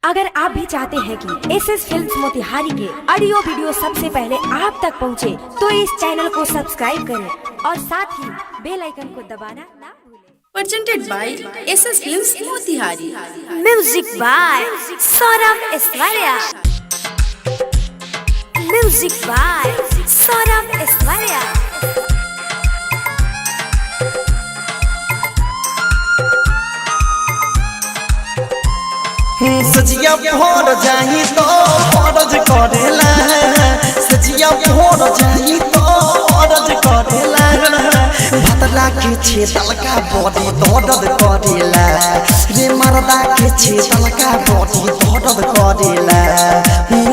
अगर आप भी चाहते हैं कि एसएस फिल्म्स मोतिहारी के ऑडियो वीडियो सबसे पहले आप तक पहुंचे, तो इस चैनल को सब्सक्राइब करें और साथ ही बेल आइकन को दबाना ना भूलें। Presented by SS Films Motihari. Music by Saurabh Aishwarya. Music by Saurabh Aishwarya. सजिया भोर जाही तो फरज करेला, सजिया भोर जाही तो फरज करेला, भतला के छेदल का बॉडी दर्द करेला रे, मर्दा के छेदल का बॉडी दर्द करेला,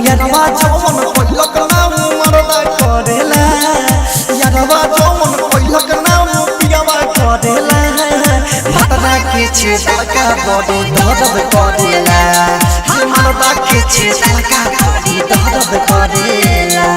यारवा जौन कोइलक नाम मर्दा करेला, यारवा जौन कोइलक नाम पियावा करेला, भतला के छेदल का बॉडी दर्द करेला, मर्दा के छेदल का बॉडी दर्द करेला।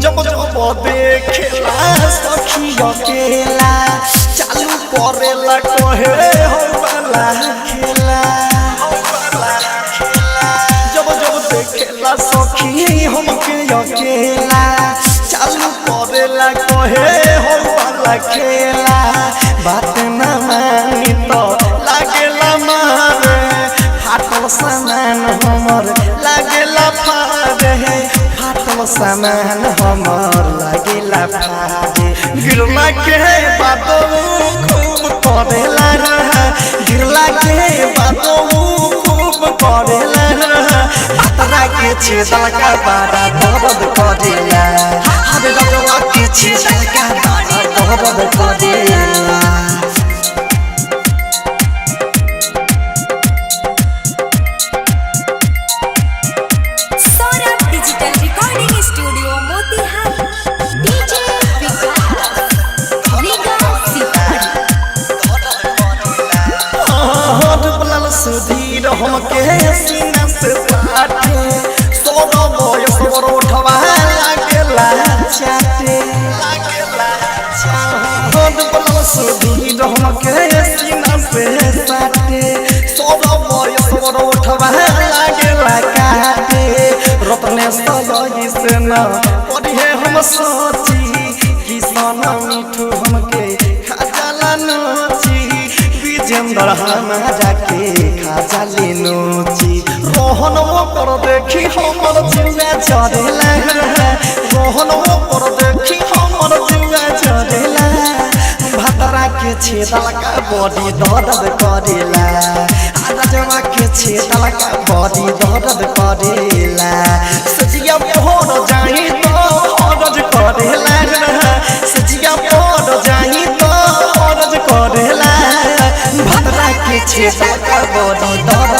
जब जब देखेला सखी अकेला, चालू करेला कहे हो वाला खेला, जब जब देखेला सखी हमके अकेला, चालू करेला कहे हो वाला खेला, बात न मानी तो लागेला मारे, फाटल सामान हमर लागेला फारे, फाटल सामान हमर लागेला फारे, गिरला के बातों खूब करेला, गिरला के बातों खूब करेला, पतरा के छेदल का बड़ा दर्द करेला, हर रजवा के छेदल का बड़ा दर्द करेला। सुधीर हमके सीना से साटे, सोना बयस बरोठवा लागेला चाटे, सुधीर हमके सीना से साटे, सोना बयस बरोठवा लागेला काटे, रत्ने सही से न पढ़े हम सोची, किसान मिठू हमके खाजाला नोची, विजेंद्र हमारा के खाजा ले नोची, रोहन वो पर देखी हमर जीवा चढ़ेला, रोहन वो पर देखी हमर जीवा चढ़ेला, भतरा के छेदल का बॉडी दर्द करेला, राजवा के छेदल का बॉडी दर्द करेला, सजिया भोर जाही तो फरज करेला, सजिया भोर जाही तो फरज करेला, भतरा के छेदल का बॉडी दर्द